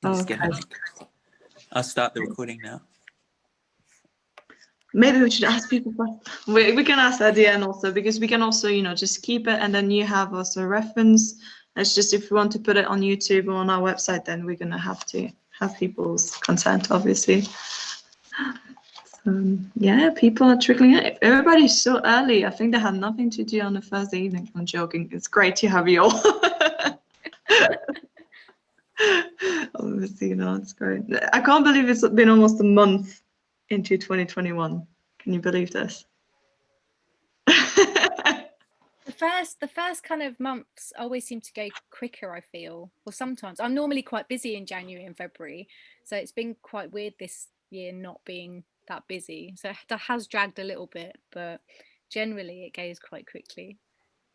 Just get it. I'll start the recording now. Maybe we should ask people first. We can ask at the end also, because we can also, you know, just keep it and then you have also a reference. It's just if we want to put it on YouTube or on our website, then we're gonna have to have people's consent, obviously. So, yeah, people are trickling in. Everybody's so early. I think they had nothing to do on the Thursday evening. I'm joking. It's great to have you all. Obviously, you know, it's great. I can't believe it's been almost a month into 2021. Can you believe this? The first kind of months always seem to go quicker, I feel. Well, sometimes I'm normally quite busy in January and February, so it's been quite weird this year not being that busy. So that has dragged a little bit, but generally it goes quite quickly.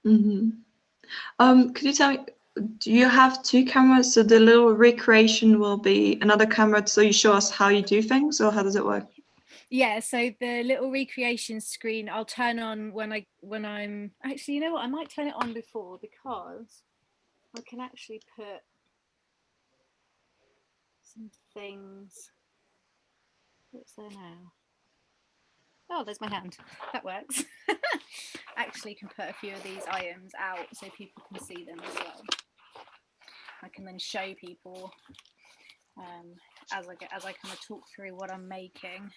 Mm-hmm. Could you tell me, do you have two cameras? So the little recreation will be another camera, so you show us how you do things, or how does it work? Yeah, so the little recreation screen I'll turn on when I'm actually, you know what, I might turn it on before, because I can actually put some things. What's there now? Oh, there's my hand. That works. Actually can put a few of these items out so people can see them as well. I can then show people as I kind of talk through what I'm making.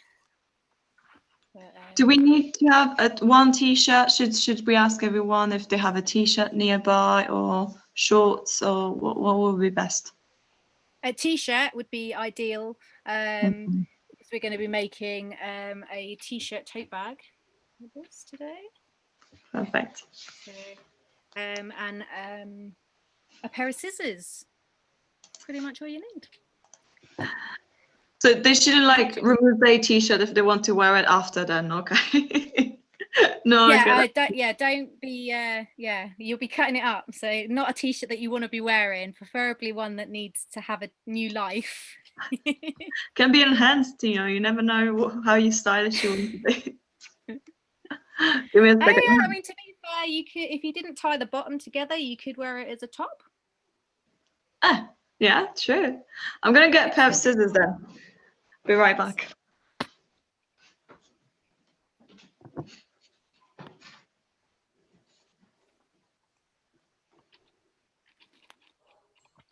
But, do we need to have one t-shirt? Should we ask everyone if they have a t-shirt nearby, or shorts, or what would be best? A t-shirt would be ideal, because we're going to be making a t-shirt tote bag with this today. Perfect. So, and a pair of scissors. Pretty much all you need. So they shouldn't like remove their t-shirt if they want to wear it after then, okay? No. Yeah, don't be. Yeah, you'll be cutting it up. So not a t-shirt that you want to be wearing. Preferably one that needs to have a new life. Can be enhanced, you know. You never know how you stylish you want to be. Give me a second. Yeah, I mean, to be fair, you could, if you didn't tie the bottom together, you could wear it as a top. Yeah, true. I'm gonna get a pair of scissors then. Be right back.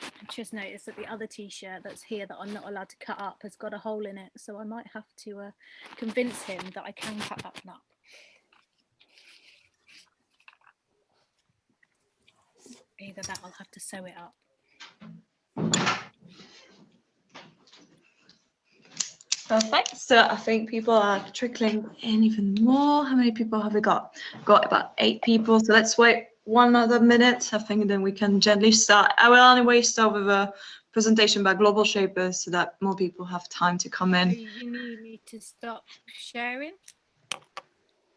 I just noticed that the other t-shirt that's here that I'm not allowed to cut up has got a hole in it, so I might have to convince him that I can cut that one up. Either that, I'll have to sew it up. Perfect. So I think people are trickling in even more. How many people have we got? Got about 8 people. So let's wait one other minute. I think then we can gently start. I will anyway start with a presentation by Global Shapers so that more people have time to come in. You need me to stop sharing?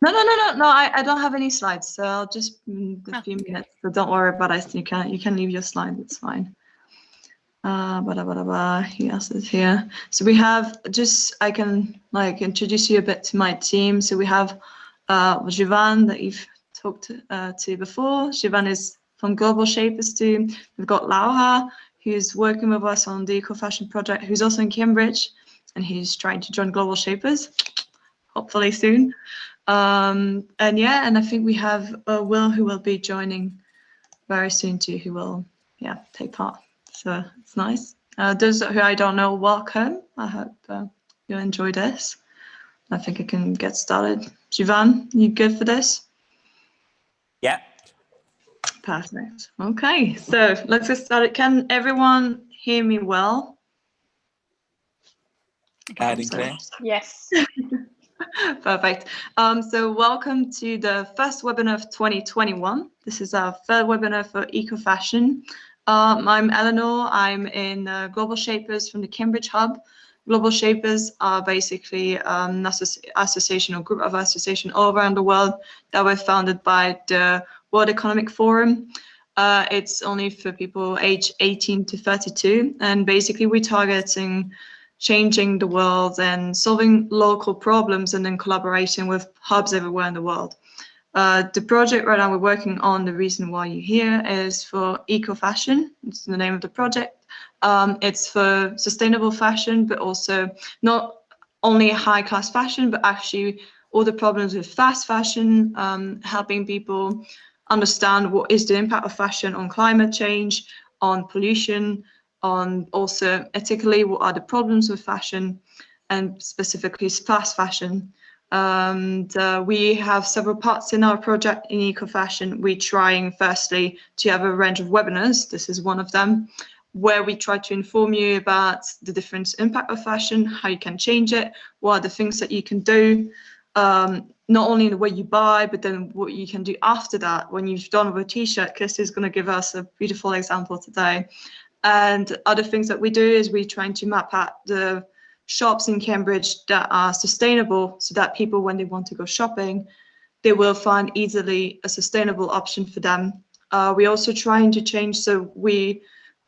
No. I don't have any slides, so I'll just a few minutes. So don't worry about it. You can leave your slide. It's fine. Who else is here? So we have I can like introduce you a bit to my team. So we have Jivan that you've talked to before. Jivan is from Global Shapers team. We've got Laura, who's working with us on the EcoFashion project, who's also in Cambridge, and he's trying to join Global Shapers, hopefully soon. And I think we have Will, who will be joining very soon too, who will take part. So it's nice. Those who I don't know, welcome. I hope you'll enjoy this. I think I can get started. Jivan, you good for this? Yeah. Perfect. Okay, so let's get started. Can everyone hear me well? Loud and clear. Yes. Perfect. So welcome to the first webinar of 2021. This is our third webinar for EcoFashion. I'm Eleanor. I'm in Global Shapers from the Cambridge Hub. Global Shapers are basically an association or group of associations all around the world that were founded by the World Economic Forum. It's only for people aged 18 to 32, and basically we're targeting changing the world and solving local problems and then collaborating with hubs everywhere in the world. The project right now we're working on, the reason why you're here, is for EcoFashion. It's the name of the project. It's for sustainable fashion, but also not only high class fashion, but actually all the problems with fast fashion, helping people understand what is the impact of fashion on climate change, on pollution, on also ethically what are the problems with fashion, and specifically fast fashion. And we have several parts in our project in EcoFashion. We're trying firstly to have a range of webinars. This is one of them, where we try to inform you about the different impact of fashion, how you can change it, what are the things that you can do, not only in the way you buy, but then what you can do after that. When you've done with a t-shirt, Kirsty is going to give us a beautiful example today. And other things that we do is we're trying to map out the shops in Cambridge that are sustainable, so that people, when they want to go shopping, they will find easily a sustainable option for them. We're also trying to change, so we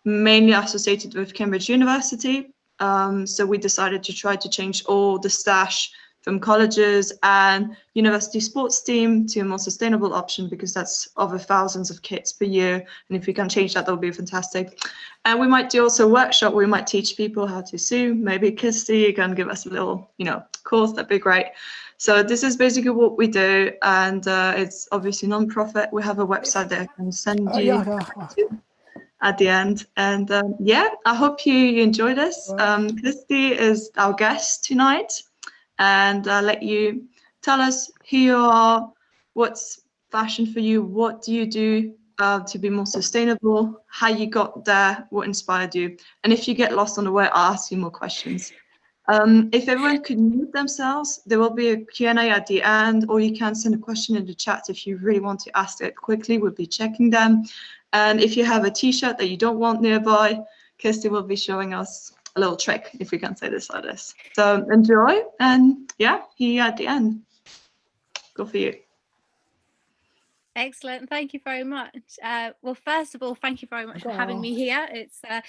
mainly associated with Cambridge University. So we decided to try to change all the stash from colleges and university sports team to a more sustainable option, because that's over thousands of kits per year. And if we can change that, that would be fantastic. And we might do also a workshop where we might teach people how to sew. Maybe Kirsty can give us a little, course. That'd be great. So this is basically what we do, and it's obviously non-profit. We have a website that I can send you to at the end. And yeah, I hope you enjoy this. Kirsty is our guest tonight, and I'll let you tell us who you are, what's fashion for you, what do you do to be more sustainable, how you got there, what inspired you. And if you get lost on the way, I'll ask you more questions. If everyone could mute themselves, there will be a Q&A at the end, or you can send a question in the chat if you really want to ask it quickly. We'll be checking them. And if you have a t-shirt that you don't want nearby, Kirsty will be showing us a little trick, if we can say this like this. So enjoy, and yeah, see you at the end. Go for you. Excellent. Thank you very much. Well, first of all, thank you very much for having me here. It's a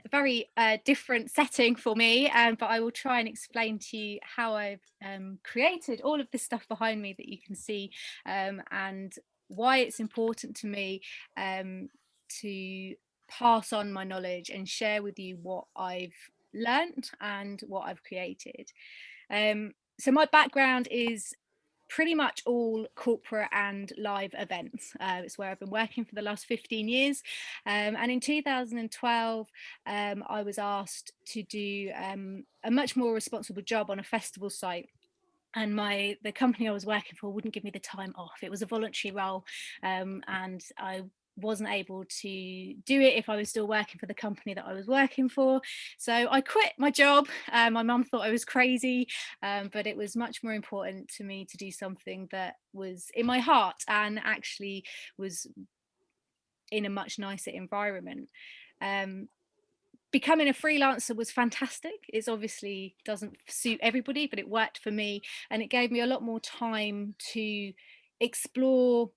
very different setting for me, but I will try and explain to you how I've created all of this stuff behind me that you can see, and why it's important to me to pass on my knowledge and share with you what I've learnt and what I've created. So my background is pretty much all corporate and live events. It's where I've been working for the last 15 years. And in 2012, I was asked to do a much more responsible job on a festival site. And the company I was working for wouldn't give me the time off. It was a voluntary role, and I wasn't able to do it if I was still working for the company that I was working for. So I quit my job. My mum thought I was crazy, but it was much more important to me to do something that was in my heart and actually was in a much nicer environment. Becoming a freelancer was fantastic. It obviously doesn't suit everybody, but it worked for me, and it gave me a lot more time to explore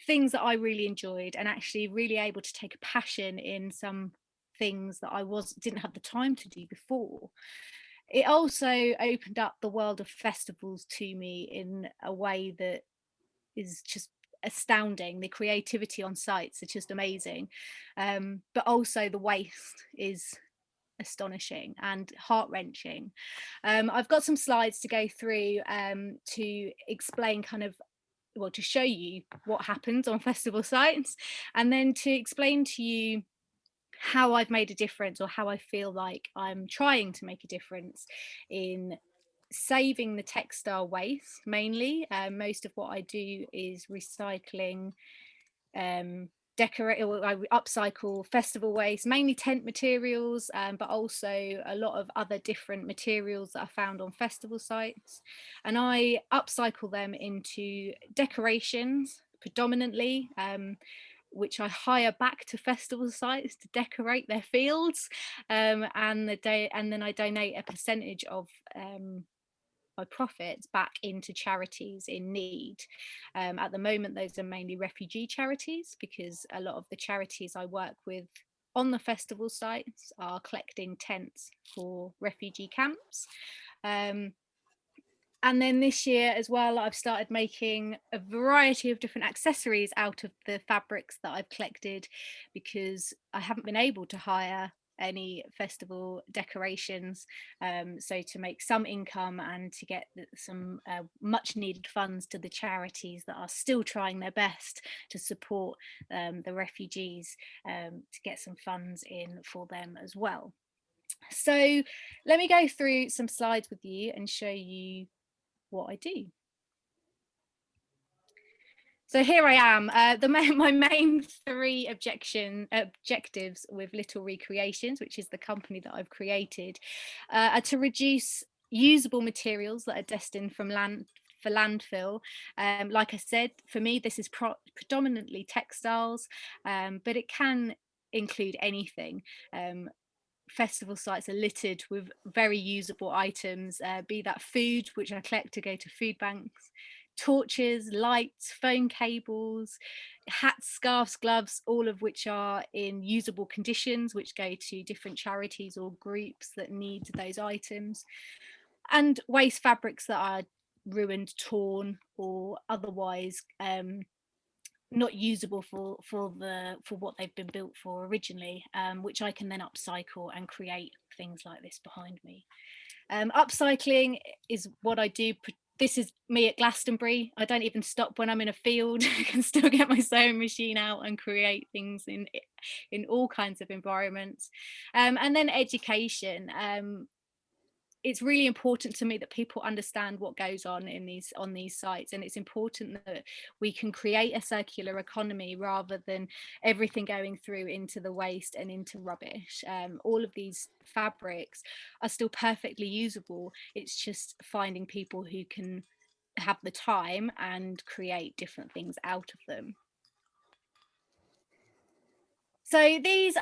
things that I really enjoyed, and actually really able to take a passion in some things that I didn't have the time to do before. It also opened up the world of festivals to me in a way that is just astounding. The creativity on sites are just amazing, but also the waste is astonishing and heart-wrenching. I've got some slides to go through to explain to show you what happens on festival sites, and then to explain to you how I've made a difference, or how I feel like I'm trying to make a difference in saving the textile waste. Mainly, most of what I do is recycling, I upcycle festival waste, mainly tent materials, but also a lot of other different materials that are found on festival sites, and I upcycle them into decorations predominantly, which I hire back to festival sites to decorate their fields, and then I donate a percentage of my profits back into charities in need. At the moment, those are mainly refugee charities, because a lot of the charities I work with on the festival sites are collecting tents for refugee camps. And then this year as well, I've started making a variety of different accessories out of the fabrics that I've collected, because I haven't been able to hire any festival decorations, so to make some income and to get some much needed funds to the charities that are still trying their best to support the refugees, to get some funds in for them as well. So let me go through some slides with you and show you what I do. So here I am. My main three objectives with Little ReCreations, which is the company that I've created, are to reduce usable materials that are destined for landfill. Like I said, for me, this is predominantly textiles, but it can include anything. Festival sites are littered with very usable items, be that food, which I collect to go to food banks, torches, lights, phone cables, hats, scarves, gloves, all of which are in usable conditions, which go to different charities or groups that need those items, and waste fabrics that are ruined, torn, or otherwise not usable for what they've been built for originally, which I can then upcycle and create things like this behind me. Upcycling is what I do. This is me at Glastonbury. I don't even stop when I'm in a field. I can still get my sewing machine out and create things in all kinds of environments. And then education. It's really important to me that people understand what goes on these sites, and it's important that we can create a circular economy rather than everything going through into the waste and into rubbish. All of these fabrics are still perfectly usable. It's just finding people who can have the time and create different things out of them. So this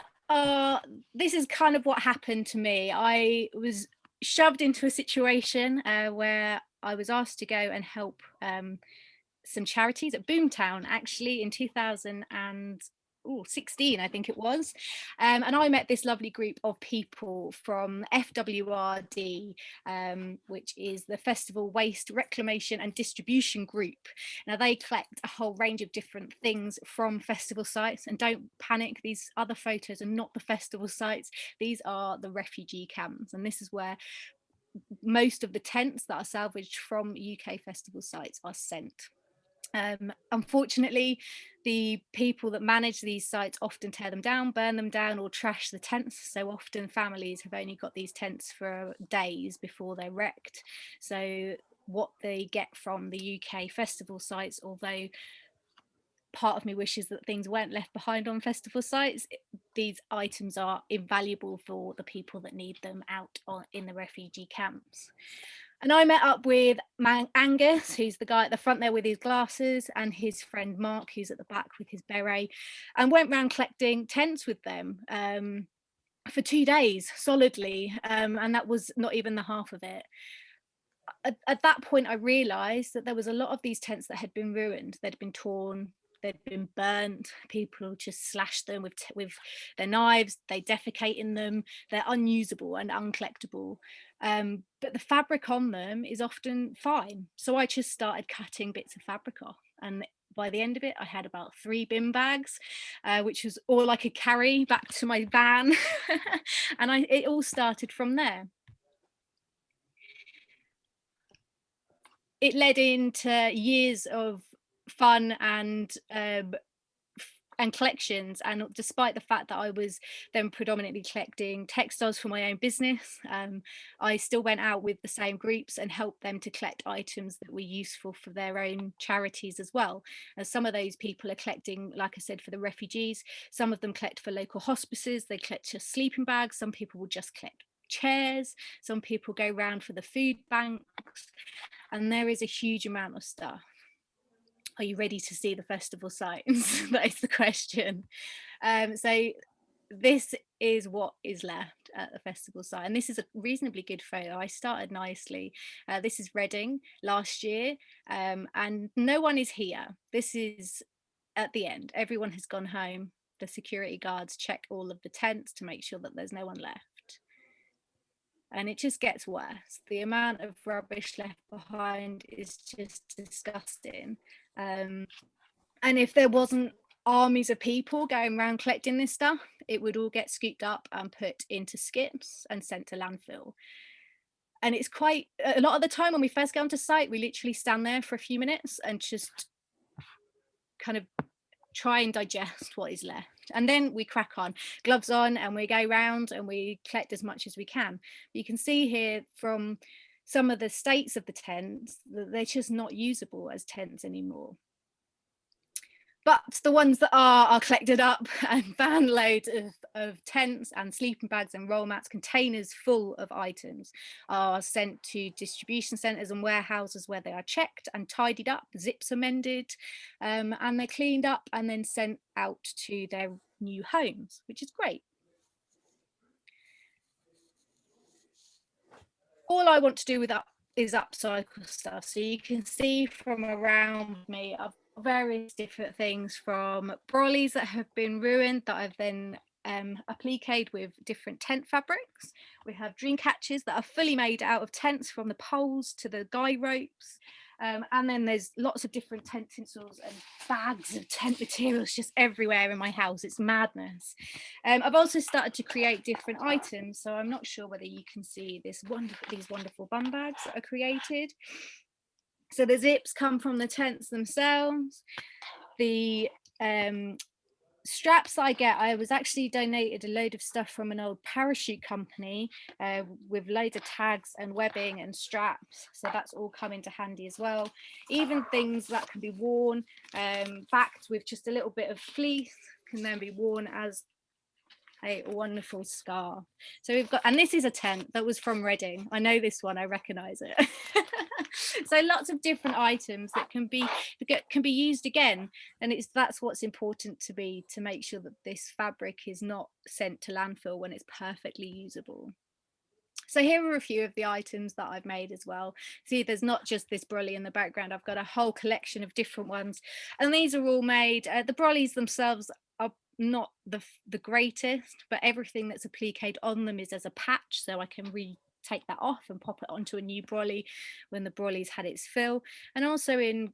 is kind of what happened to me. I was shoved into a situation where I was asked to go and help some charities at Boomtown, actually, in 2016, I think it was. And I met this lovely group of people from FWRD, which is the Festival Waste Reclamation and Distribution Group. Now, they collect a whole range of different things from festival sites, and don't panic, these other photos are not the festival sites, these are the refugee camps, and this is where most of the tents that are salvaged from UK festival sites are sent. Unfortunately, the people that manage these sites often tear them down, burn them down, or trash the tents. So often families have only got these tents for days before they're wrecked. So what they get from the UK festival sites, although part of me wishes that things weren't left behind on festival sites, these items are invaluable for the people that need them out in the refugee camps. And I met up with Angus, who's the guy at the front there with his glasses, and his friend Mark, who's at the back with his beret, and went around collecting tents with them for 2 days solidly, and that was not even the half of it. At that point, I realised that there was a lot of these tents that had been ruined, they'd been torn, they'd been burnt, people just slashed them with their knives, they defecate in them, they're unusable and uncollectible. But the fabric on them is often fine. So I just started cutting bits of fabric off. And by the end of it, I had about 3 bin bags, which was all I could carry back to my van. And it all started from there. It led into years of fun and collections, and despite the fact that I was then predominantly collecting textiles for my own business, I still went out with the same groups and helped them to collect items that were useful for their own charities as well. As some of those people are collecting, like I said, for the refugees, some of them collect for local hospices, they collect just sleeping bags, some people will just collect chairs, some people go round for the food banks, and there is a huge amount of stuff. Are you ready to see the festival sites? That is the question. So this is what is left at the festival site, and this is a reasonably good photo. I started nicely. This is Reading last year, and no one is here. This is at the end. Everyone has gone home. The security guards check all of the tents to make sure that there's no one left. And it just gets worse. The amount of rubbish left behind is just disgusting. And if there wasn't armies of people going around collecting this stuff, it would all get scooped up and put into skips and sent to landfill. And it's quite a lot of the time when we first go onto site, we literally stand there for a few minutes and just kind of try and digest what is left. And then we crack on, gloves on, and we go round and we collect as much as we can. But you can see here from some of the states of the tents that they're just not usable as tents anymore. But the ones that are collected up, and van loads of tents and sleeping bags and roll mats, containers full of items, are sent to distribution centres and warehouses where they are checked and tidied up, zips are mended, and they're cleaned up and then sent out to their new homes, which is great. All I want to do with is upcycle stuff. So you can see from around me, I've got various different things, from brollies that have been ruined that I've then appliqued with different tent fabrics. We have dream catchers that are fully made out of tents, from the poles to the guy ropes. And then there's lots of different tent tinsels and bags of tent materials just everywhere in my house. It's madness. I've also started to create different items, so I'm not sure whether you can see these wonderful bum bags that are created. So the zips come from the tents themselves. The straps I get, I was actually donated a load of stuff from an old parachute company with loads of tags and webbing and straps, so that's all come into handy as well. Even things that can be worn backed with just a little bit of fleece can then be worn as a wonderful scarf. So we've got, and this is a tent that was from Reading. I know this one, I recognize it. So lots of different items that can be used again, and that's what's important to make sure that this fabric is not sent to landfill when it's perfectly usable. So here are a few of the items that I've made as well. See, there's not just this brolly in the background, I've got a whole collection of different ones, and these are all made, the brollies themselves are not the greatest, but everything that's appliqued on them is as a patch, so I can take that off and pop it onto a new brolly when the brolly's had its fill. And also in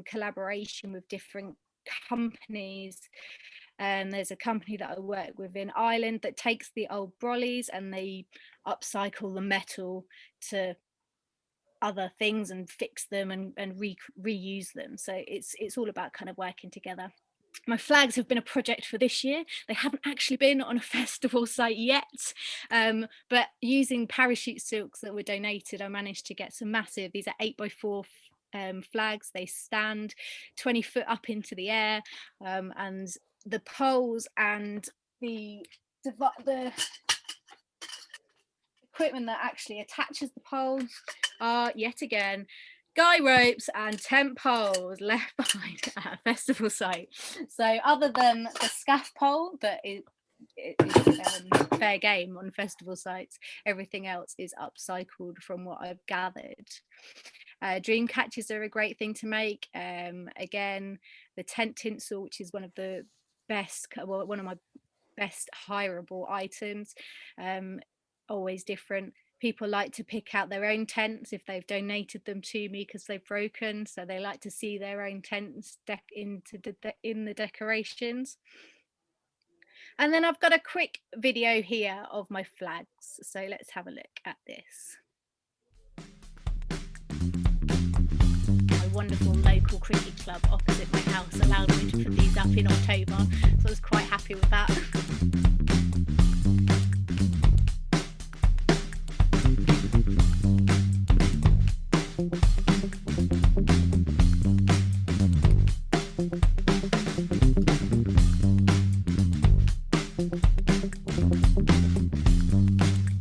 collaboration with different companies. There's a company that I work with in Ireland that takes the old brollies and they upcycle the metal to other things and fix them and reuse them. So it's all about kind of working together. My flags have been a project for this year. They haven't actually been on a festival site yet, but using parachute silks that were donated, I managed to get some massive, these are 8x4 flags. They stand 20 foot up into the air, and the poles and the equipment that actually attaches the poles are yet again guy ropes and tent poles left behind at a festival site. So other than the scaff pole that is fair game on festival sites, everything else is upcycled from what I've gathered. Dream catchers are a great thing to make. Again, the tent tinsel, which is one of the best, well, one of my best hireable items, always different. People like to pick out their own tents if they've donated them to me because they've broken, so they like to see their own tents in the decorations. And then I've got a quick video here of my flags, so let's have a look at this. My wonderful local cricket club opposite my house allowed me to put these up in October, so I was quite happy with that.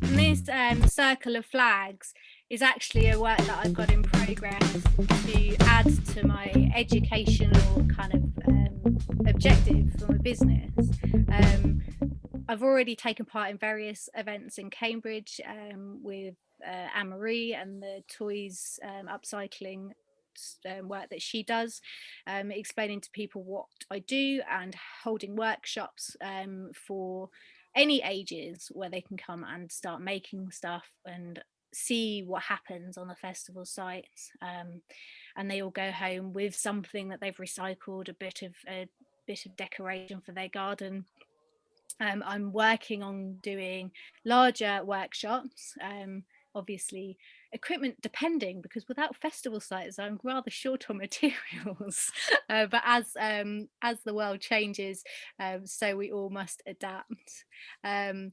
This circle of flags is actually a work that I've got in progress to add to my educational kind of objective for my business. I've already taken part in various events in Cambridge with Anne-Marie and the toys upcycling work that she does, explaining to people what I do and holding workshops for any ages where they can come and start making stuff and see what happens on the festival sites, and they all go home with something that they've recycled, a bit of bit of decoration for their garden. I'm working on doing larger workshops, obviously equipment depending, because without festival sites I'm rather short on materials. But as the world changes, so we all must adapt. And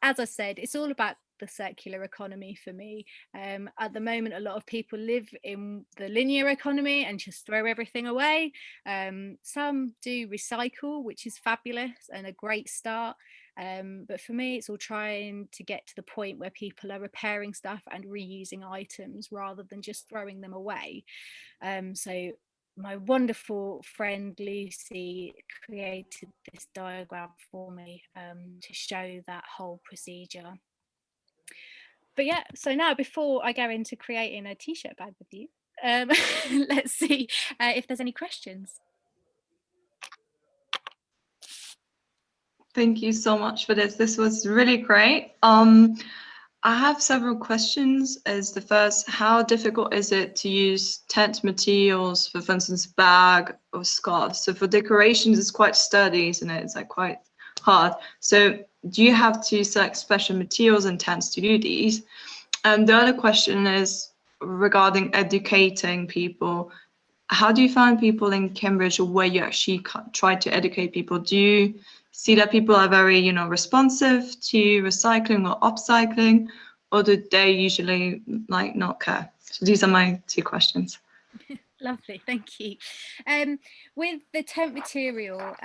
as I said, it's all about the circular economy for me. At the moment, a lot of people live in the linear economy and just throw everything away. Some do recycle, which is fabulous and a great start. But for me, it's all trying to get to the point where people are repairing stuff and reusing items rather than just throwing them away. So my wonderful friend Lucy created this diagram for me to show that whole procedure. But yeah, so now before I go into creating a t-shirt bag with you, let's see if there's any questions. Thank you so much for this. This was really great. I have several questions. As the first, how difficult is it to use tent materials for instance, bag or scarf? So for decorations, it's quite sturdy, isn't it? It's like quite hard. So do you have to select special materials and tents to do these? And the other question is regarding educating people. How do you find people in Cambridge, or where you actually try to educate people? Do you see that people are very, responsive to recycling or upcycling, or do they usually not care? So these are my two questions. Lovely, thank you. With the tent material,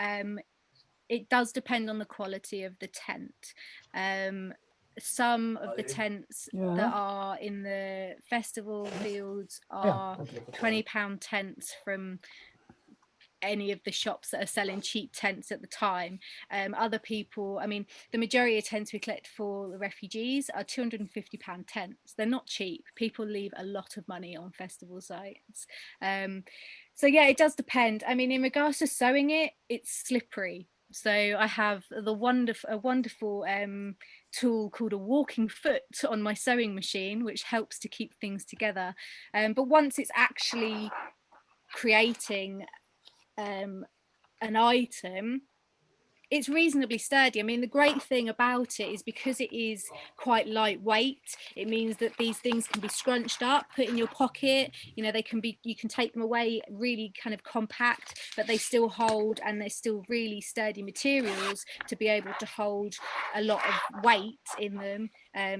it does depend on the quality of the tent. Some of the tents that are in the festival fields are £20 tents from any of the shops that are selling cheap tents at the time. Other people, I mean, the majority of tents we collect for the refugees are £250 tents. They're not cheap. People leave a lot of money on festival sites. So yeah, it does depend. I mean, in regards to sewing it, it's slippery. So I have a wonderful tool called a walking foot on my sewing machine, which helps to keep things together. But once it's actually creating an item, it's reasonably sturdy. I mean, the great thing about it is because it is quite lightweight, it means that these things can be scrunched up, put in your pocket, they can be, you can take them away really kind of compact, but they still hold, and they're still really sturdy materials to be able to hold a lot of weight in them,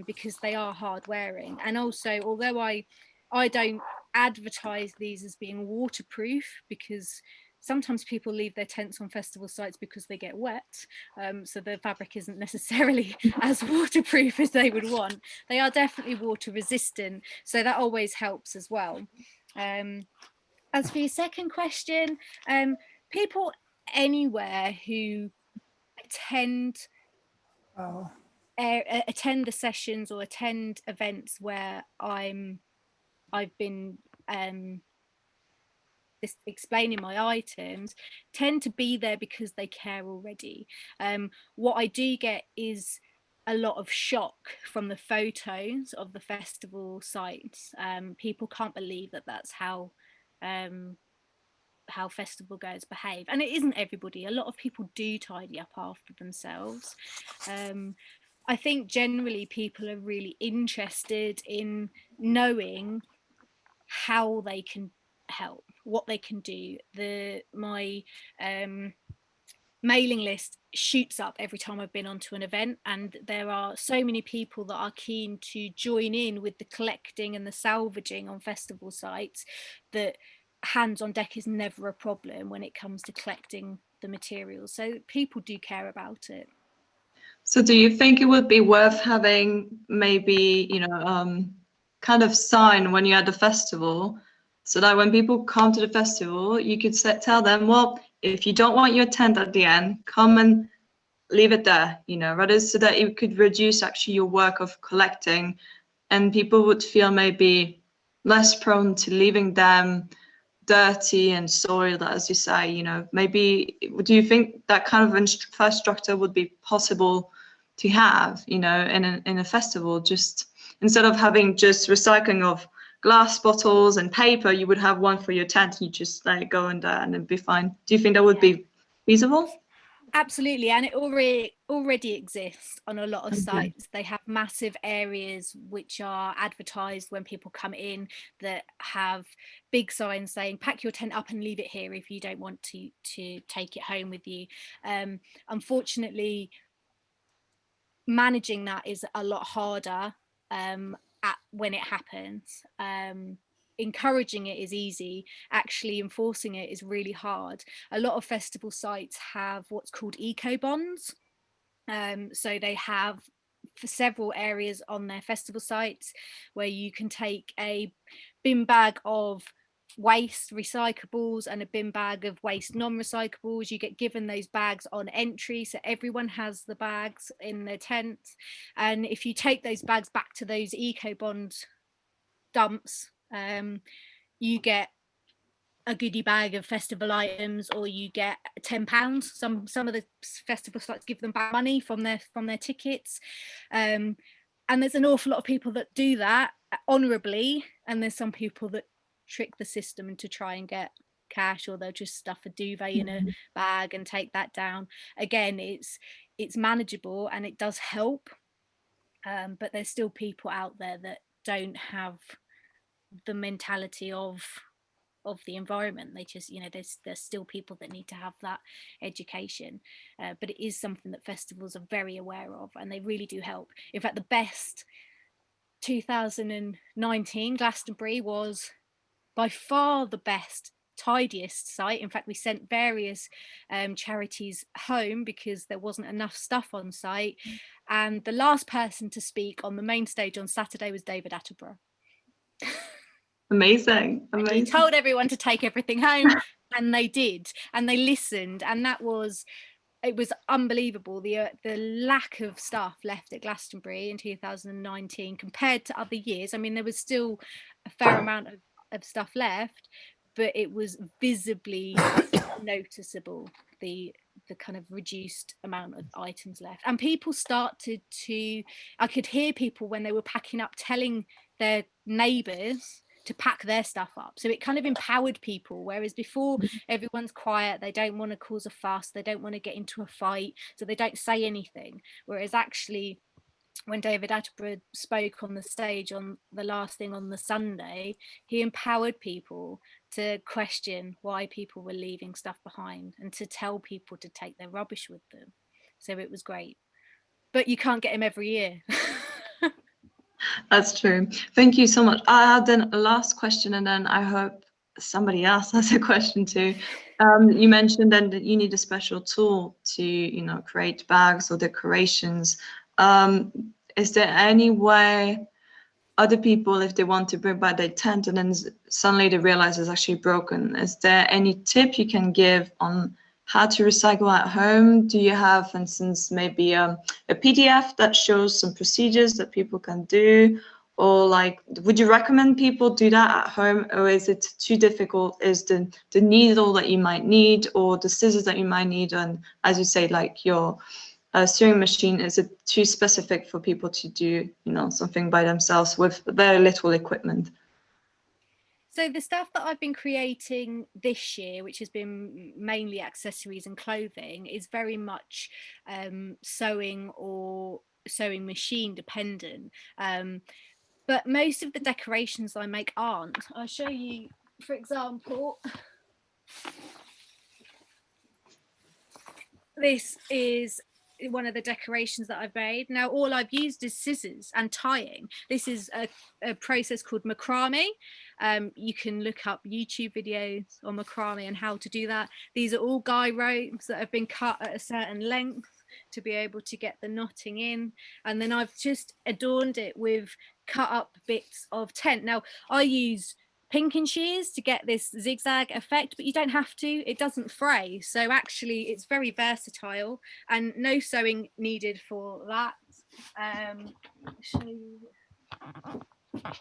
because they are hard wearing. And also, although I don't advertise these as being waterproof, because sometimes people leave their tents on festival sites because they get wet, so the fabric isn't necessarily as waterproof as they would want. They are definitely water resistant, so that always helps as well. As for your second question, people anywhere who attend the sessions or attend events where I've been explaining my items tend to be there because they care already. What I do get is a lot of shock from the photos of the festival sites. People can't believe that that's how festival goers behave, and it isn't everybody. A lot of people do tidy up after themselves. I think generally people are really interested in knowing how they can help, what they can do. My mailing list shoots up every time I've been onto an event, and there are so many people that are keen to join in with the collecting and the salvaging on festival sites that hands on deck is never a problem when it comes to collecting the materials. So people do care about it. So do you think it would be worth having maybe, kind of sign when you're at the festival, so that when people come to the festival, you could tell them, well, if you don't want your tent at the end, come and leave it there, rather, so that it could reduce actually your work of collecting, and people would feel maybe less prone to leaving them dirty and soiled, as you say. Maybe, do you think that kind of infrastructure would be possible to have, in a festival? Just instead of having just recycling of glass bottles and paper, you would have one for your tent. You just let it go in there and it'd be fine. Do you think that would be feasible? Absolutely, and it already exists on a lot of Okay. sites. They have massive areas which are advertised when people come in that have big signs saying pack your tent up and leave it here if you don't want to take it home with you. Unfortunately, managing that is a lot harder when it happens. Encouraging it is easy, actually enforcing it is really hard. A lot of festival sites have what's called eco bonds. So they have for several areas on their festival sites where you can take a bin bag of waste recyclables and a bin bag of waste non-recyclables. You get given those bags on entry, so everyone has the bags in their tent, and if you take those bags back to those eco bond dumps, you get a goodie bag of festival items, or you get £10. Some of the festival sites give them back money from their tickets, and there's an awful lot of people that do that honorably, and there's some people that trick the system and to try and get cash, or they'll just stuff a duvet in a bag and take that down. Again, it's manageable and it does help, but there's still people out there that don't have the mentality of the environment. They just, there's still people that need to have that education, but it is something that festivals are very aware of, and they really do help. In fact, the best 2019 Glastonbury was by far the best, tidiest site. In fact, we sent various charities home because there wasn't enough stuff on site, and the last person to speak on the main stage on Saturday was David Attenborough. Amazing. He told everyone to take everything home, and they did, and they listened, and it was unbelievable, the lack of stuff left at Glastonbury in 2019 compared to other years. I mean, there was still a fair amount of stuff left, but it was visibly noticeable, the kind of reduced amount of items left. And people started to, I could hear people when they were packing up telling their neighbours to pack their stuff up. So it kind of empowered people, whereas before everyone's quiet, they don't want to cause a fuss, they don't want to get into a fight, so they don't say anything. Whereas actually when David Attenborough spoke on the stage on the last thing on the Sunday, he empowered people to question why people were leaving stuff behind and to tell people to take their rubbish with them. So it was great, but you can't get him every year. That's true. Thank you so much. I had then a last question, and then I hope somebody else has a question too. You mentioned then that you need a special tool to, create bags or decorations. Is there any way other people, if they want to bring back their tent and then suddenly they realize it's actually broken, is there any tip you can give on how to recycle at home? Do you have, for instance, maybe a PDF that shows some procedures that people can do? Or would you recommend people do that at home, or is it too difficult? Is the needle that you might need, or the scissors that you might need, and as you say, your sewing machine, is it too specific for people to do, something by themselves with very little equipment? So the stuff that I've been creating this year, which has been mainly accessories and clothing, is very much sewing or sewing machine dependent. But most of the decorations I make aren't. I'll show you, for example, this is one of the decorations that I've made. Now all I've used is scissors and tying. This is a process called macrame. You can look up YouTube videos on macrame and how to do that. These are all guy ropes that have been cut at a certain length to be able to get the knotting in, and then I've just adorned it with cut up bits of tent. Now I use pinking shears to get this zigzag effect, but you don't have to, it doesn't fray, so actually it's very versatile and no sewing needed for that. Show you. Gonna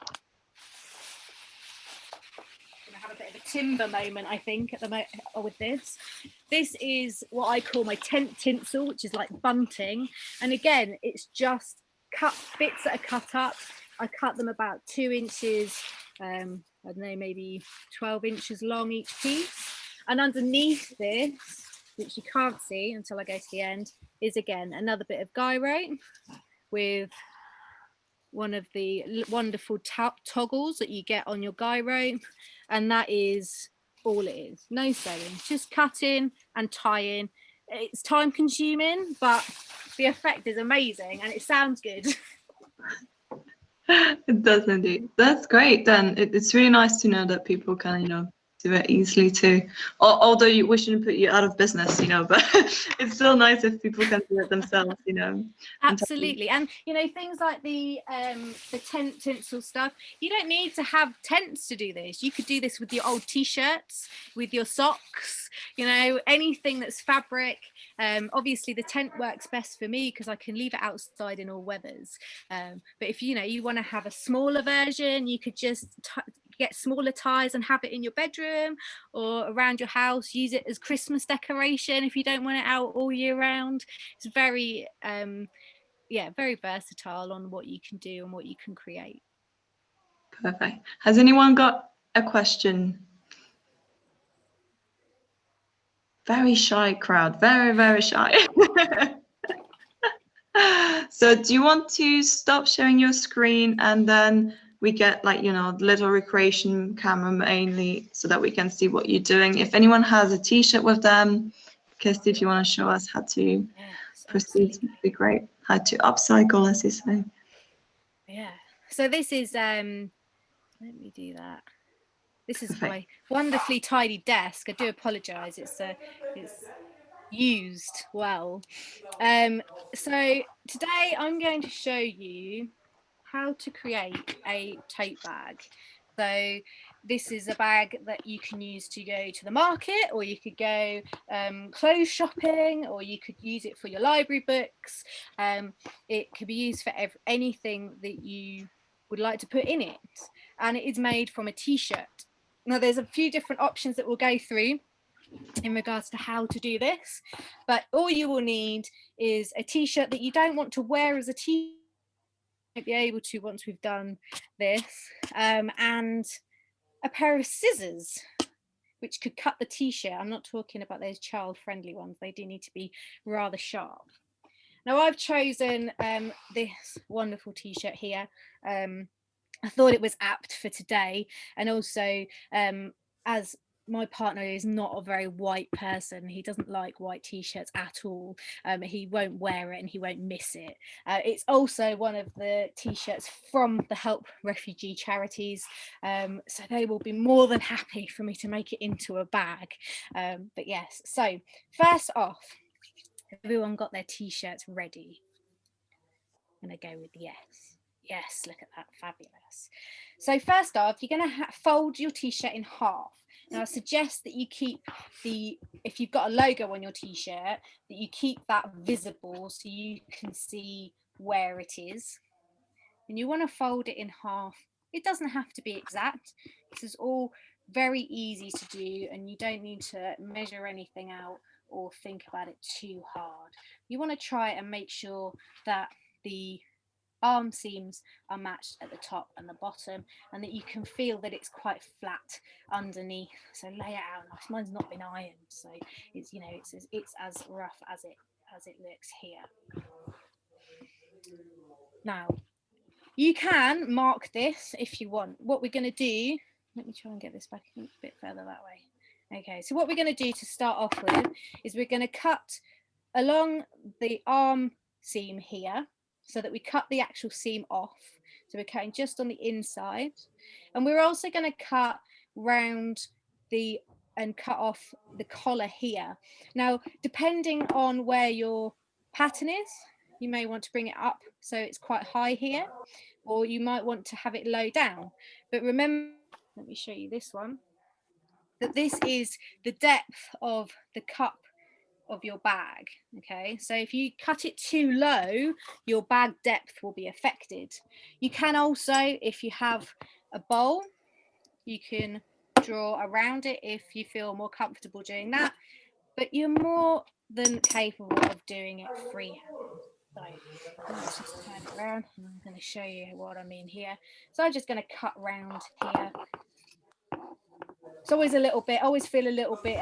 have a bit of a timber moment, I think, at the moment with this. This is what I call my tent tinsel, which is like bunting, and again it's just cut bits that are cut up. I cut them about 2 inches, I don't know, maybe 12 inches long each piece, and underneath this which you can't see until I go to the end, is again another bit of gyro with one of the wonderful toggles that you get on your gyro, and that is all it is. No sewing, just cutting and tying. It's time consuming, but the effect is amazing and it sounds good. It does indeed. That's great. Then it's really nice to know that people can, do it easily too. Although we shouldn't put you out of business, but it's still nice if people can do it themselves, Absolutely. And things like the tent tinsel stuff, you don't need to have tents to do this. You could do this with your old t-shirts, with your socks, anything that's fabric. Obviously the tent works best for me because I can leave it outside in all weathers. But if you want to have a smaller version, you could just get smaller ties and have it in your bedroom or around your house. Use it as Christmas decoration if you don't want it out all year round. It's very very versatile on what you can do and what you can create. Perfect. Has anyone got a question? Very shy crowd, very, very shy. So do you want to stop sharing your screen and then we get little recreation camera mainly so that we can see what you're doing? If anyone has a t-shirt with them, Kirsty, if you want to show us how to proceed, it'd be great. How to upcycle, as you say. Yeah. So this is let me do that. This is my wonderfully tidy desk. I do apologize. It's used well. So today I'm going to show you how to create a tote bag. So this is a bag that you can use to go to the market, or you could go clothes shopping, or you could use it for your library books. It could be used for anything that you would like to put in it. And it is made from a t-shirt. Now there's a few different options that we'll go through in regards to how to do this, but all you will need is a t-shirt that you don't want to wear as a t-shirt. Might be able to once we've done this, and a pair of scissors which could cut the t-shirt. I'm not talking about those child-friendly ones. They do need to be rather sharp. Now I've chosen this wonderful t-shirt here. I thought it was apt for today, and also as my partner is not a very white person, he doesn't like white t-shirts at all. He won't wear it and he won't miss it. It's also one of the t-shirts from the Help Refugee charities, so they will be more than happy for me to make it into a bag. But yes, so first off, everyone got their t-shirts ready? I'm gonna go with yes. Yes, look at that, fabulous. So first off, you're going to fold your t-shirt in half. Now I suggest that you keep if you've got a logo on your t-shirt, that you keep that visible so you can see where it is. And you want to fold it in half. It doesn't have to be exact. This is all very easy to do, and you don't need to measure anything out or think about it too hard. You want to try and make sure that the arm seams are matched at the top and the bottom, and that you can feel that it's quite flat underneath. So lay it out nice. Mine's not been ironed, so it's it's as rough as it looks here. Now you can mark this if you want. What we're going to do, let me try and get this back a bit further that way. Okay, so what we're going to do to start off with is we're going to cut along the arm seam here, so that we cut the actual seam off. So we're cutting just on the inside, and we're also going to cut round and cut off the collar here. Now, depending on where your pattern is, you may want to bring it up so it's quite high here, or you might want to have it low down. But remember, let me show you this one, that this is the depth of the cup of your bag. Okay, so if you cut it too low, your bag depth will be affected. You can also, if you have a bowl, you can draw around it if you feel more comfortable doing that, but you're more than capable of doing it freehand. So let's just turn it around, and I'm going to show you what I mean here. So I'm just going to cut round here. It's always always feel a little bit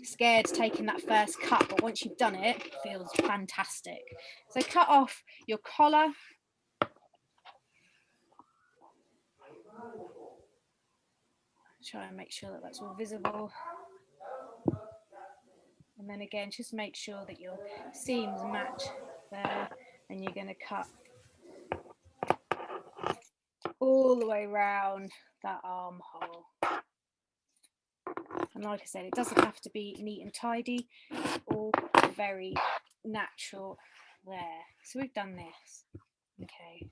scared taking that first cut, but once you've done it, it feels fantastic. So cut off your collar. Try and make sure that that's all visible. And then again, just make sure that your seams match there, and you're going to cut all the way around that armhole. And like I said, it doesn't have to be neat and tidy, it's all very natural there. So we've done this. Okay.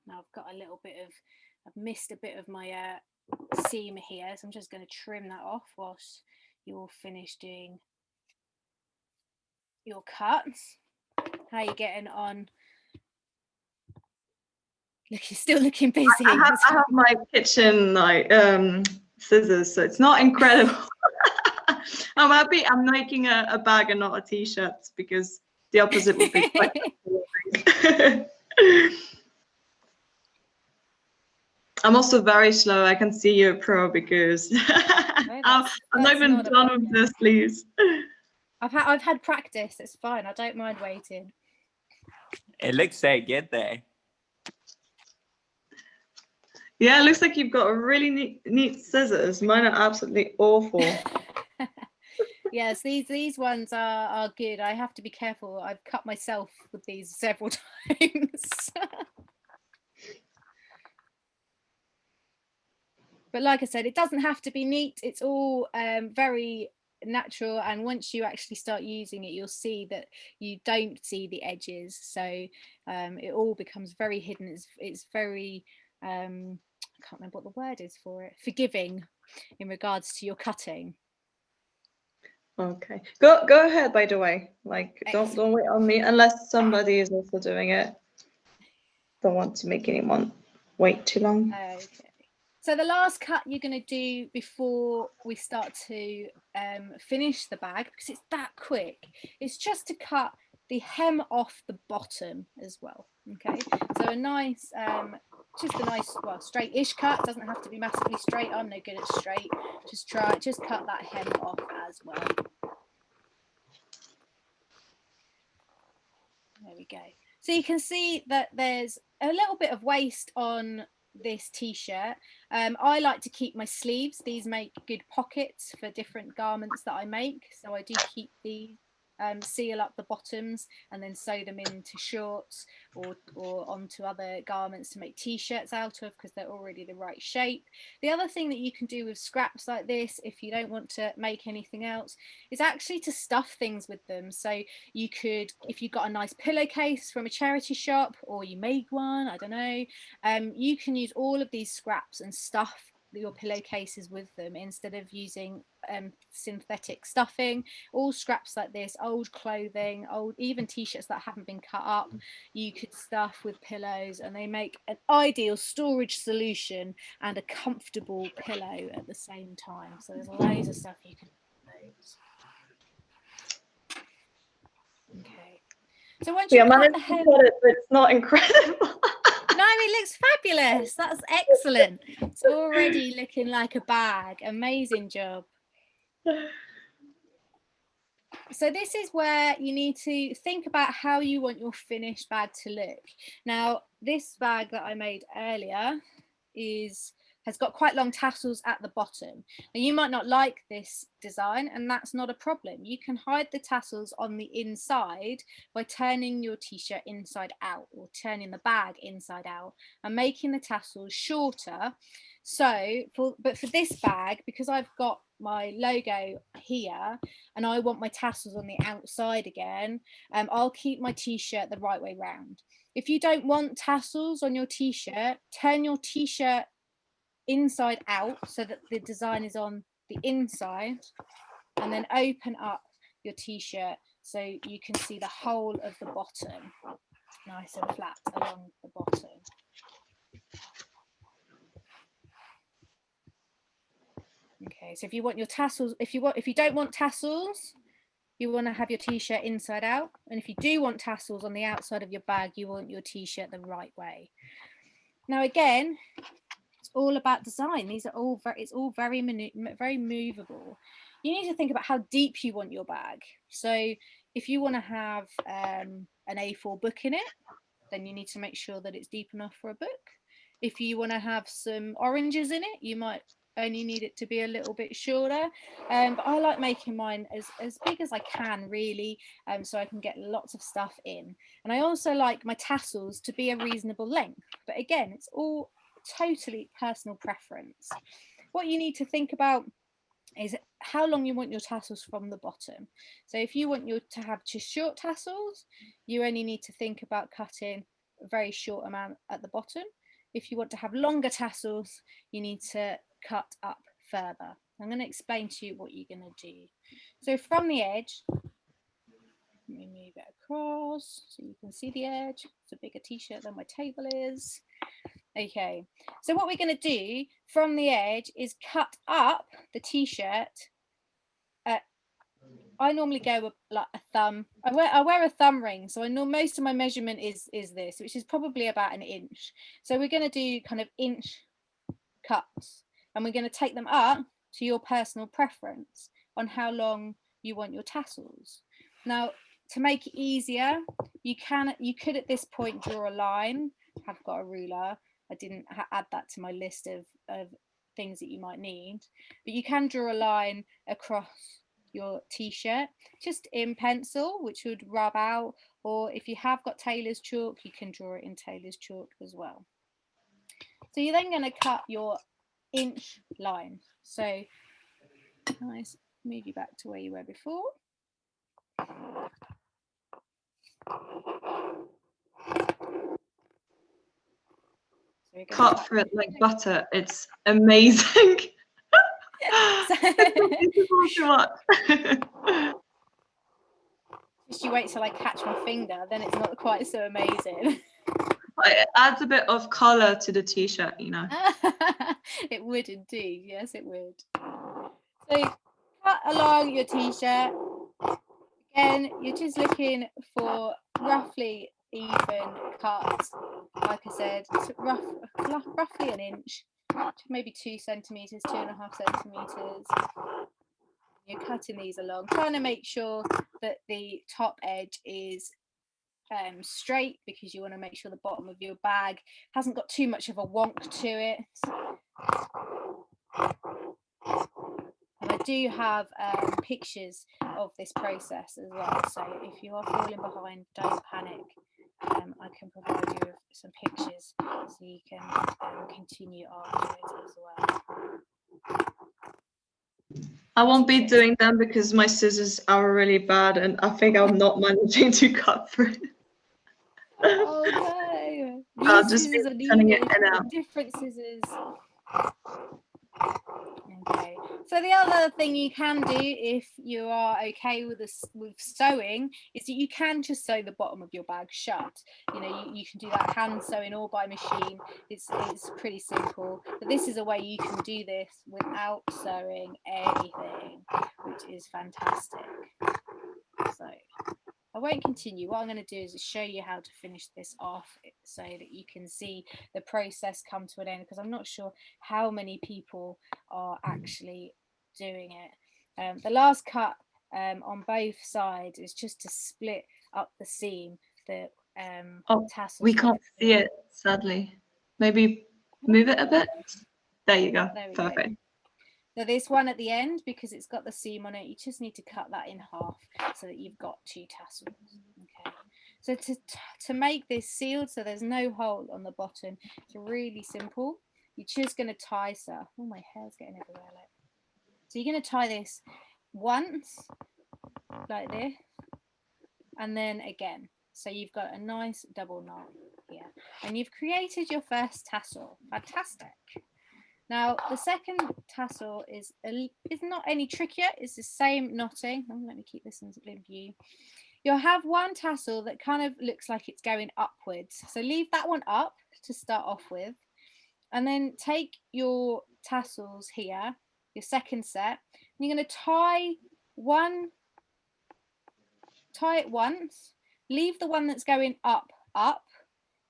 Now I've got a little bit of, I've missed a bit of my seam here, so I'm just going to trim that off whilst you all finish doing your cuts. How are you getting on? Look, you're still looking busy. I have my kitchen like scissors, so it's not incredible. I'm happy I'm making a bag and not a t-shirt, because the opposite would be quite I'm also very slow. I can see you're a pro because I'm not even done with the sleeves. I've had practice. It's fine. I don't mind waiting. It looks so good though. Yeah, it looks like you've got a really neat scissors. Mine are absolutely awful. Yes, these ones are good. I have to be careful. I've cut myself with these several times. But like I said, it doesn't have to be neat. It's all very natural, and once you actually start using it, you'll see that you don't see the edges, so it all becomes very hidden. It's very I can't remember what the word is for it, forgiving in regards to your cutting. Okay, go ahead, by the way. Like, don't wait on me unless somebody is also doing it. Don't want to make anyone wait too long. Okay. So the last cut you're going to do before we start to finish the bag, because it's that quick, it's just to cut the hem off the bottom as well. Okay, so a nice, just a nice, well, straight-ish cut. Doesn't have to be massively straight. I'm no good at straight. Just cut that hem off as well. There we go. So you can see that there's a little bit of waste on this t-shirt. I like to keep my sleeves. These make good pockets for different garments that I make, so I do keep these, seal up the bottoms and then sew them into shorts or onto other garments to make t-shirts out of, because they're already the right shape. The other thing that you can do with scraps like this, if you don't want to make anything else, is actually to stuff things with them. So you could, if you got a nice pillowcase from a charity shop, or you made one, I don't know, you can use all of these scraps and stuff your pillowcases with them instead of using synthetic stuffing. All scraps like this, old clothing, old even t-shirts that haven't been cut up, you could stuff with pillows, and they make an ideal storage solution and a comfortable pillow at the same time. So there's loads of stuff you can do with those. Okay, so once you cut the hem, it's not incredible. no, it looks fabulous. That's excellent. It's already looking like a bag. Amazing job. So this is where you need to think about how you want your finished bag to look. Now, this bag that I made earlier has got quite long tassels at the bottom. Now, you might not like this design, and that's not a problem. You can hide the tassels on the inside by turning your t-shirt inside out, or turning the bag inside out and making the tassels shorter. So but for this bag, because I've got my logo here and I want my tassels on the outside again, I'll keep my t-shirt the right way round. If you don't want tassels on your t-shirt, turn your t-shirt inside out so that the design is on the inside, and then open up your t-shirt so you can see the whole of the bottom nice and flat along the bottom. Okay, so if you want your tassels, if you don't want tassels, you want to have your t-shirt inside out. And if you do want tassels on the outside of your bag, you want your t-shirt the right way. Now, again, it's all about design. These are all it's all very movable. You need to think about how deep you want your bag. So if you want to have an A4 book in it, then you need to make sure that it's deep enough for a book. If you want to have some oranges in it, you might only need it to be a little bit shorter. But I like making mine as big as I can, really, so I can get lots of stuff in. And I also like my tassels to be a reasonable length. But again, it's all totally personal preference. What you need to think about is how long you want your tassels from the bottom. So if you want to have just short tassels, you only need to think about cutting a very short amount at the bottom. If you want to have longer tassels, you need to cut up further. I'm going to explain to you what you're going to do. So from the edge, let me move it across so you can see the edge. It's a bigger t-shirt than my table is. Okay, so what we're going to do from the edge is cut up the t-shirt. I normally go with like a thumb. I wear a thumb ring, so I know most of my measurement is this, which is probably about 1 inch. So we're going to do kind of inch cuts, and we're going to take them up to your personal preference on how long you want your tassels. Now, to make it easier, you could at this point draw a line. I've got a ruler. I didn't add that to my list of things that you might need, but you can draw a line across your t-shirt just in pencil, which would rub out, or if you have got tailor's chalk, you can draw it in tailor's chalk as well. So you're then going to cut your inch line. So nice, move you back to where you were before. So cut through it like butter. It's amazing. Too much. Just you wait till I catch my finger, then it's not quite so amazing. It adds a bit of colour to the t-shirt, you know. It would indeed, yes it would. So cut along your t-shirt. Again, you're just looking for roughly even cuts. Like I said, roughly 1 inch, maybe 2 centimeters, 2.5 centimeters. You're cutting these along, trying to make sure that the top edge is straight, because you want to make sure the bottom of your bag hasn't got too much of a wonk to it. And I do have pictures of this process as well, so if you are falling behind, don't panic. I can provide you with some pictures so you can continue afterwards as well. I won't be doing them because my scissors are really bad and I think I'm not managing to cut through. Oh no! I'll These just scissors are turning it needed, in and out. different scissors. Okay, so the other thing you can do if you are okay with sewing is that you can just sew the bottom of your bag shut. You know, you can do that hand sewing or by machine. It's pretty simple, but this is a way you can do this without sewing anything, which is fantastic. So I won't continue. What I'm going to do is show you how to finish this off so that you can see the process come to an end, because I'm not sure how many people are actually doing it. The last cut on both sides is just to split up the seam. The tassels. We can't see it, sadly. Maybe move it a bit. There you go. Perfect. Go. So this one at the end, because it's got the seam on it, you just need to cut that in half so that you've got 2 tassels. Okay. So to make this sealed, so there's no hole on the bottom, it's really simple. You're just going to tie stuff. Oh, my hair's getting everywhere. So you're going to tie this once, like this, and then again. So you've got a nice double knot here, and you've created your first tassel. Fantastic. Now the second tassel is not any trickier. It's the same knotting. Oh, let me keep this in view. You'll have one tassel that kind of looks like it's going upwards. So leave that one up to start off with. And then take your tassels here, your second set, and you're going to tie one tie it once, leave the one that's going up,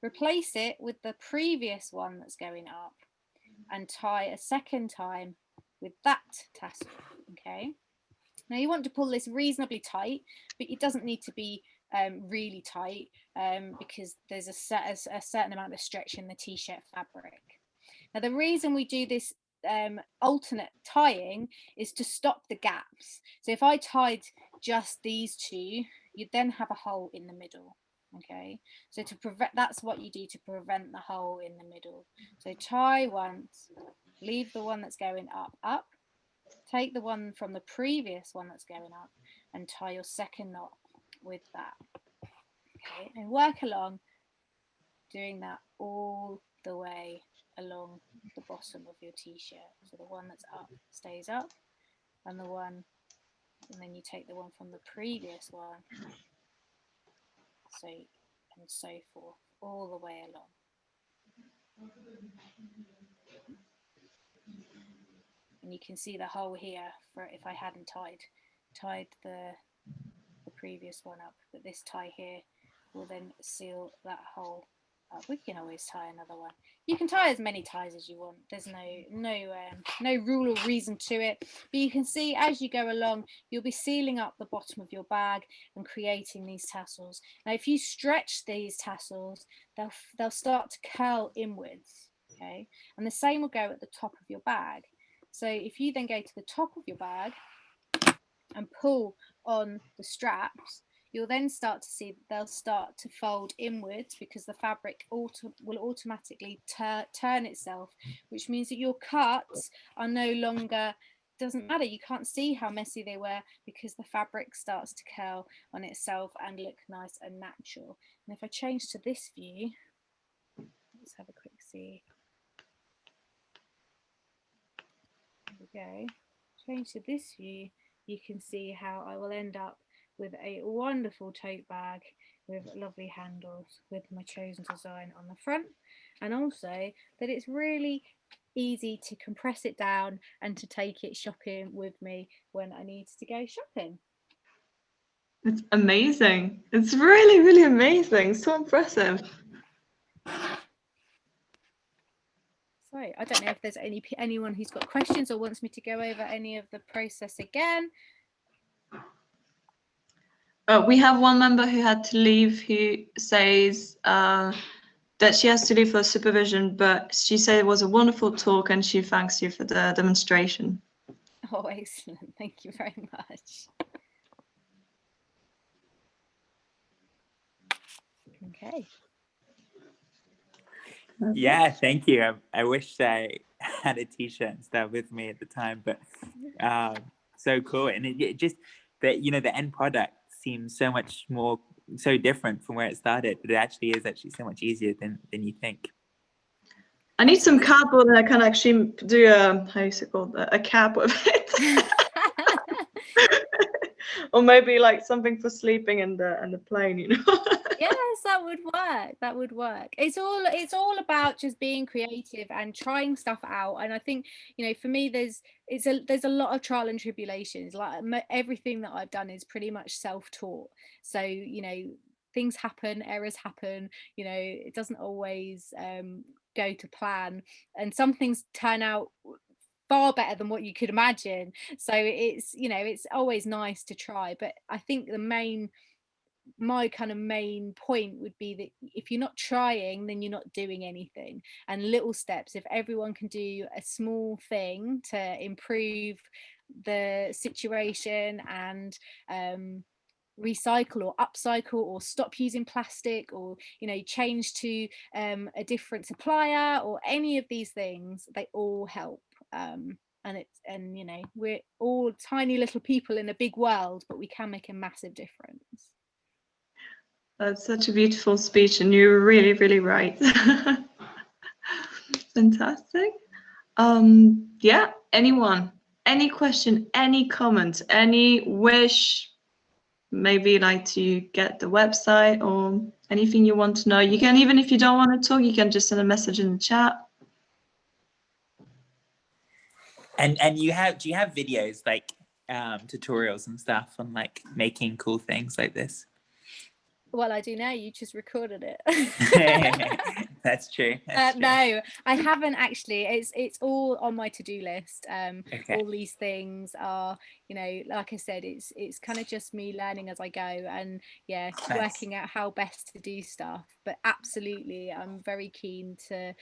replace it with the previous one that's going up, and tie a second time with that tassel. Okay. Now you want to pull this reasonably tight, but it doesn't need to be really tight because there's a certain amount of stretch in the t-shirt fabric. Now the reason we do this alternate tying is to stop the gaps. So if I tied just these two, you'd then have a hole in the middle. Okay, so to prevent, that's what you do to prevent the hole in the middle. So tie once, leave the one that's going up, take the one from the previous one that's going up and tie your second knot with that. Okay, and work along doing that all the way along the bottom of your t-shirt. So the one that's up stays up, and then you take the one from the previous one, so and so forth, all the way along. And you can see the hole here for if I hadn't tied the previous one up, but this tie here will then seal that hole up. We can always tie another one. You can tie as many ties as you want. There's no rule or reason to it, but you can see as you go along you'll be sealing up the bottom of your bag and creating these tassels. Now if you stretch these tassels, they'll start to curl inwards. Okay, and the same will go at the top of your bag. So if you then go to the top of your bag and pull on the straps, you'll then start to see they'll start to fold inwards because the fabric will automatically turn itself, which means that your cuts are no longer, doesn't matter, you can't see how messy they were because the fabric starts to curl on itself and look nice and natural. And if I change to this view, let's have a quick see. There we go. Change to this view, you can see how I will end up with a wonderful tote bag with lovely handles with my chosen design on the front, and also that it's really easy to compress it down and to take it shopping with me when I need to go shopping. It's amazing. It's really, really amazing. So impressive. So I don't know if there's anyone who's got questions or wants me to go over any of the process again. We have one member who had to leave who says that she has to leave for supervision, but she said it was a wonderful talk and she thanks you for the demonstration. Oh, excellent. Thank you very much. Okay. Yeah, thank you. I wish I had a t-shirt and stuff with me at the time, but so cool. And it just that, you know, the end product seems so different from where it started, but it actually is so much easier than you think. I need some cardboard and I can actually do how is it called, a cap with it. Or maybe like something for sleeping in the plane, you know. Yes, that would work. That would work. It's all about just being creative and trying stuff out. And I think, you know, for me, there's a lot of trial and tribulations. Like everything that I've done is pretty much self-taught. So, you know, things happen, errors happen. You know, it doesn't always go to plan, and some things turn out far better than what you could imagine. So it's, you know, it's always nice to try. But I think my kind of main point would be that if you're not trying, then you're not doing anything. And little steps, if everyone can do a small thing to improve the situation and recycle or upcycle or stop using plastic, or, you know, change to a different supplier, or any of these things, they all help. And you know, we're all tiny little people in a big world, but we can make a massive difference. That's such a beautiful speech, and you're really, really right. Fantastic. Yeah, anyone, any question, any comment, any wish, maybe like to get the website or anything you want to know. You can, even if you don't want to talk, you can just send a message in the chat. And do you have videos like tutorials and stuff on like making cool things like this? Well, I do now. You just recorded it. That's true. That's true. No, I haven't actually. It's all on my to-do list. Okay. All these things are, you know, like I said, it's kind of just me learning as I go, and yeah, Nice. working out how best to do stuff. But absolutely, I'm very keen to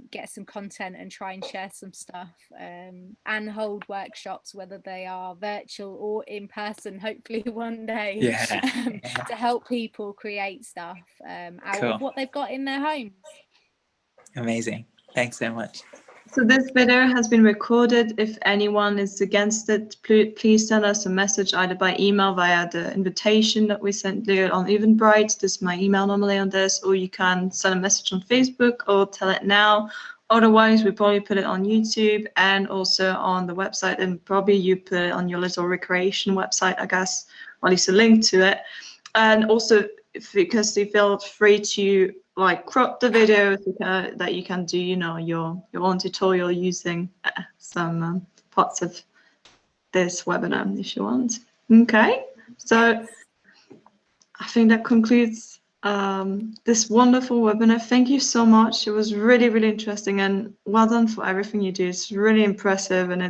get some content and try and share some stuff, and hold workshops, whether they are virtual or in person, hopefully one day, Yeah. to help people create stuff out of what they've got in their homes. Amazing. Thanks so much. So this video has been recorded. If anyone is against it, please send us a message either by email via the invitation that we sent there on Eventbrite. This is my email normally on this, or you can send a message on Facebook or tell it now. Otherwise, we probably put it on YouTube and also on the website, and probably you put it on your little ReCreation website, I guess, or at least a link to it. And also, because you feel free to like crop the video that you can do, you know, your own tutorial using some parts of this webinar if you want. Okay, so I think that concludes this wonderful webinar. Thank you so much. It was really, really interesting, and well done for everything you do. It's really impressive, and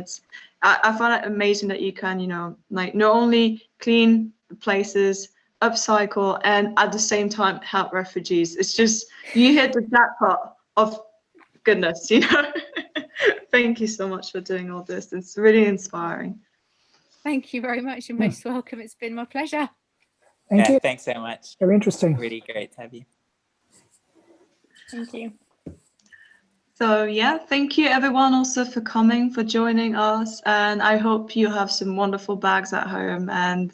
I find it amazing that you can, you know, like not only clean the places, upcycle, and at the same time help refugees. It's just, you hit the jackpot of goodness, you know. Thank you so much for doing all this. It's really inspiring. Thank you very much. You're most welcome. It's been my pleasure. Thank you. Thanks so much. Very interesting. Really great to have you. Thank you. So yeah, thank you everyone also for coming, for joining us, and I hope you have some wonderful bags at home, and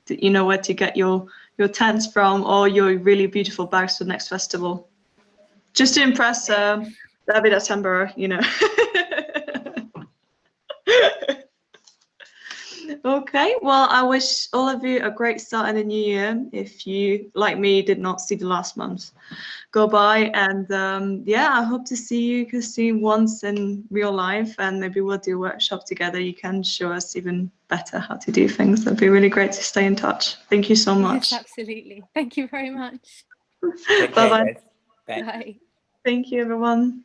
you know where to get your tents from, or your really beautiful bags for the next festival. Just to impress David Attenborough, you know. Okay, well, I wish all of you a great start in the new year. If you, like me, did not see the last month go by, and yeah, I hope to see you, Kirsty, once in real life, and maybe we'll do a workshop together. You can show us even better how to do things. That'd be really great to stay in touch. Thank you so much. Yes, absolutely. Thank you very much. Bye-bye. Bye. Bye. Thank you, everyone.